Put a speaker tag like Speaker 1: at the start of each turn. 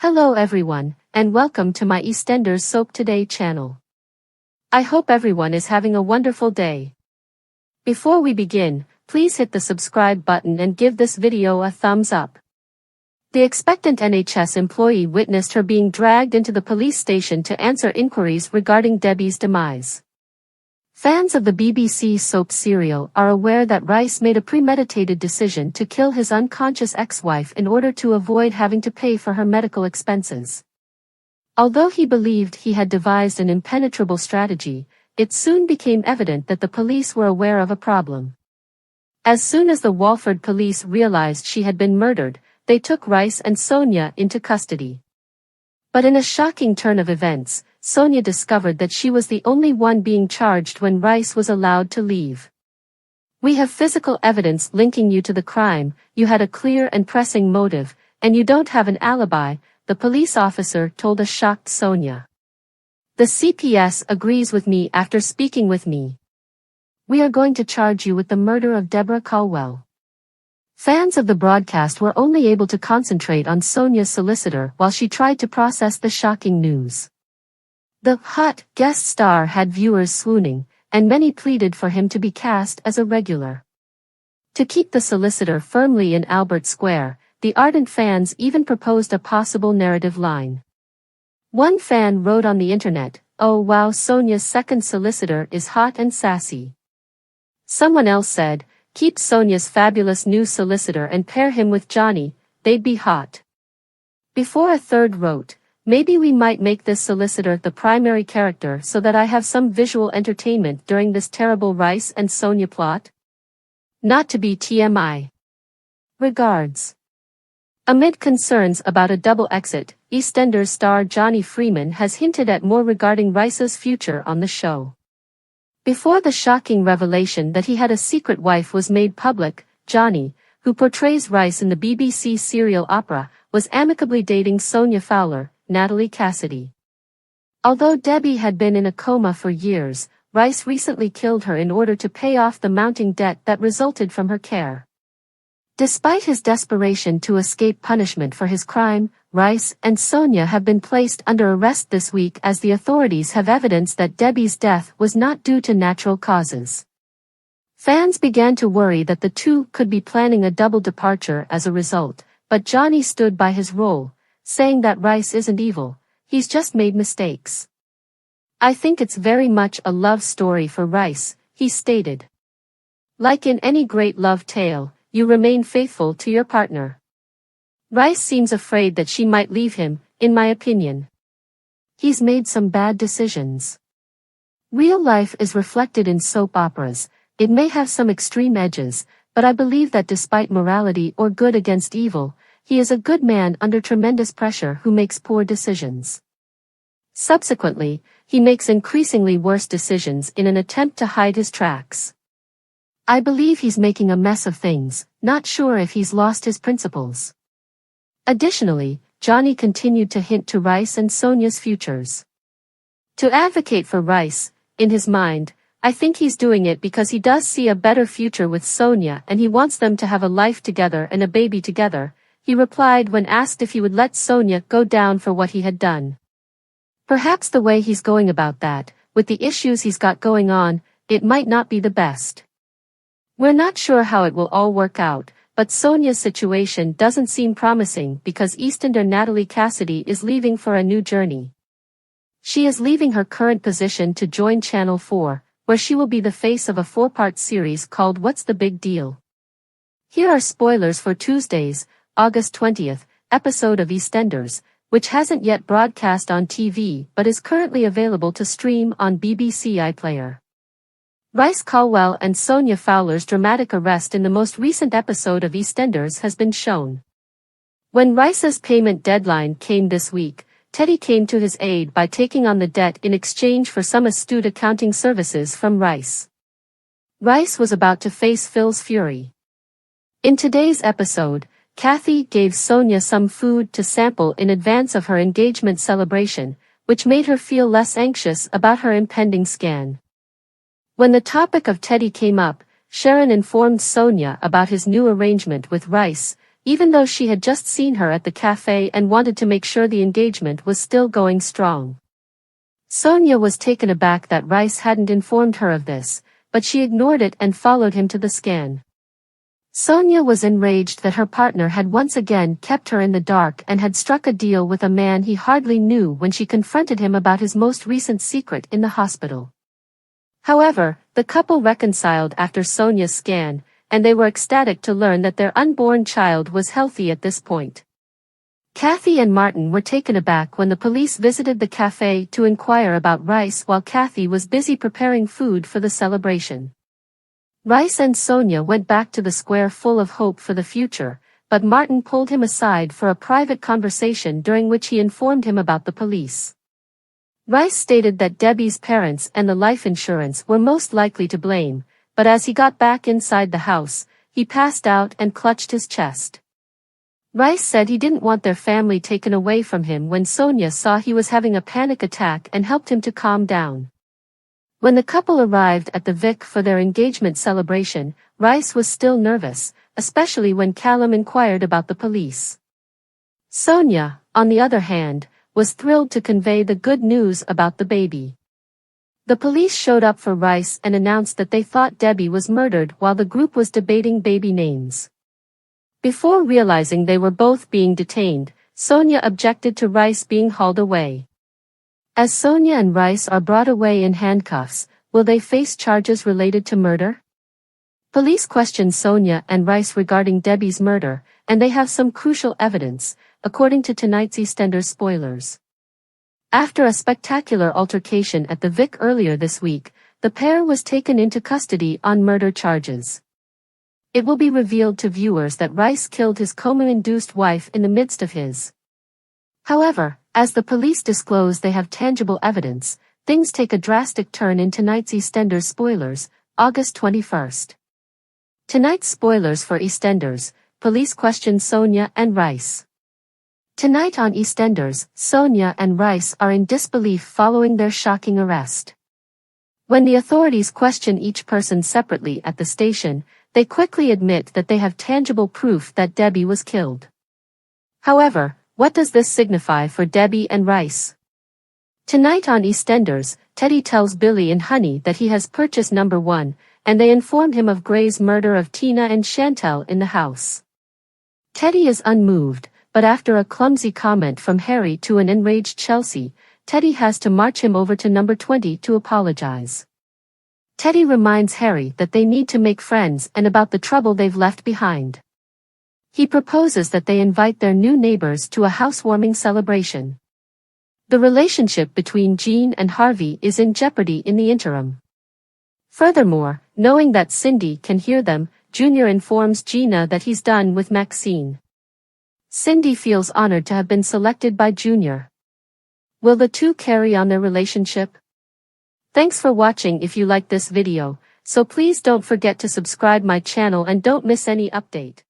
Speaker 1: Hello everyone, and welcome to my EastEnders Soap Today channel. I hope everyone is having a wonderful day. Before we begin, please hit the subscribe button and give this video a thumbs up. The expectant NHS employee witnessed her being dragged into the police station to answer inquiries regarding Debbie's demise. Fans of the BBC soap serial are aware that Reiss made a premeditated decision to kill his unconscious ex-wife in order to avoid having to pay for her medical expenses. Although he believed he had devised an impenetrable strategy, it soon became evident that the police were aware of a problem. As soon as the Walford police realized she had been murdered, they took Reiss and Sonia into custody. But in a shocking turn of events, Sonia discovered that she was the only one being charged when Reiss was allowed to leave. "We have physical evidence linking you to the crime, you had a clear and pressing motive, and you don't have an alibi," the police officer told a shocked Sonia. "The CPS agrees with me after speaking with me. We are going to charge you with the murder of Deborah Caldwell." Fans of the broadcast were only able to concentrate on Sonia's solicitor while she tried to process the shocking news. The hot guest star had viewers swooning, and many pleaded for him to be cast as a regular. To keep the solicitor firmly in Albert Square, the ardent fans even proposed a possible narrative line. One fan wrote on the internet, "Oh wow, Sonia's second solicitor is hot and sassy." Someone else said, "Keep Sonia's fabulous new solicitor and pair him with Johnny, they'd be hot." Before a third wrote, "Maybe we might make this solicitor the primary character so that I have some visual entertainment during this terrible Reiss and Sonia plot. Not to be TMI. Regards." Amid concerns about a double exit, EastEnders star Johnny Freeman has hinted at more regarding Reiss's future on the show. Before the shocking revelation that he had a secret wife was made public, Johnny, who portrays Reiss in the BBC serial Opera, was amicably dating Sonia Fowler, Natalie Cassidy. Although Debbie had been in a coma for years, Reiss recently killed her in order to pay off the mounting debt that resulted from her care. Despite his desperation to escape punishment for his crime, Reiss and Sonia have been placed under arrest this week as the authorities have evidence that Debbie's death was not due to natural causes. Fans began to worry that the two could be planning a double departure as a result, but Johnny stood by his role, saying that Reiss isn't evil, he's just made mistakes. "I think it's very much a love story for Reiss," he stated. "Like in any great love tale, you remain faithful to your partner. Reiss seems afraid that she might leave him, in my opinion. He's made some bad decisions." Real life is reflected in soap operas. It may have some extreme edges, but I believe that despite morality or good against evil, he is a good man under tremendous pressure who makes poor decisions. Subsequently, he makes increasingly worse decisions in an attempt to hide his tracks. "I believe he's making a mess of things, not sure if he's lost his principles." Additionally, Johnny continued to hint to Reiss and Sonia's futures. "To advocate for Reiss, in his mind, I think he's doing it because he does see a better future with Sonia and he wants them to have a life together and a baby together," he replied when asked if he would let Sonia go down for what he had done. "Perhaps the way he's going about that, with the issues he's got going on, it might not be the best. We're not sure how it will all work out, but Sonia's situation doesn't seem promising because EastEnder Natalie Cassidy is leaving for a new journey. She is leaving her current position to join Channel 4, where she will be the face of a 4-part series called What's the Big Deal?" Here are spoilers for Tuesday's, August 20th, episode of EastEnders, which hasn't yet broadcast on TV but is currently available to stream on BBC iPlayer. Reiss Caldwell and Sonia Fowler's dramatic arrest in the most recent episode of EastEnders has been shown. When Reiss's payment deadline came this week, Teddy came to his aid by taking on the debt in exchange for some astute accounting services from Reiss. Reiss was about to face Phil's fury. In today's episode, Kathy gave Sonia some food to sample in advance of her engagement celebration, which made her feel less anxious about her impending scan. When the topic of Teddy came up, Sharon informed Sonia about his new arrangement with Reiss, even though she had just seen her at the cafe and wanted to make sure the engagement was still going strong. Sonia was taken aback that Reiss hadn't informed her of this, but she ignored it and followed him to the scan. Sonia was enraged that her partner had once again kept her in the dark and had struck a deal with a man he hardly knew when she confronted him about his most recent secret in the hospital. However, the couple reconciled after Sonia's scan, and they were ecstatic to learn that their unborn child was healthy at this point. Kathy and Martin were taken aback when the police visited the cafe to inquire about Reiss while Kathy was busy preparing food for the celebration. Reiss and Sonia went back to the square full of hope for the future, but Martin pulled him aside for a private conversation during which he informed him about the police. Reiss stated that Debbie's parents and the life insurance were most likely to blame, but as he got back inside the house, he passed out and clutched his chest. Reiss said he didn't want their family taken away from him when Sonia saw he was having a panic attack and helped him to calm down. When the couple arrived at the Vic for their engagement celebration, Reiss was still nervous, especially when Callum inquired about the police. Sonia, on the other hand, was thrilled to convey the good news about the baby. The police showed up for Reiss and announced that they thought Debbie was murdered while the group was debating baby names. Before realizing they were both being detained, Sonia objected to Reiss being hauled away. As Sonia and Reiss are brought away in handcuffs, will they face charges related to murder? Police questioned Sonia and Reiss regarding Debbie's murder, and they have some crucial evidence, according to tonight's EastEnders spoilers. After a spectacular altercation at the Vic earlier this week, the pair was taken into custody on murder charges. It will be revealed to viewers that Reiss killed his coma-induced wife in the midst of his. However, as the police disclose they have tangible evidence, things take a drastic turn in tonight's EastEnders spoilers, August 21st. Tonight's spoilers for EastEnders, police question Sonia and Reiss. Tonight on EastEnders, Sonia and Reiss are in disbelief following their shocking arrest. When the authorities question each person separately at the station, they quickly admit that they have tangible proof that Debbie was killed. However, what does this signify for Debbie and Reiss? Tonight on EastEnders, Teddy tells Billy and Honey that he has purchased number 1, and they inform him of Gray's murder of Tina and Chantel in the house. Teddy is unmoved, but after a clumsy comment from Harry to an enraged Chelsea, Teddy has to march him over to number 20 to apologize. Teddy reminds Harry that they need to make friends and about the trouble they've left behind. He proposes that they invite their new neighbors to a housewarming celebration. The relationship between Jean and Harvey is in jeopardy in the interim. Furthermore, knowing that Cindy can hear them, Junior informs Gina that he's done with Maxine. Cindy feels honored to have been selected by Junior. Will the two carry on their relationship? Thanks for watching. If you like this video, so please don't forget to subscribe my channel and don't miss any update.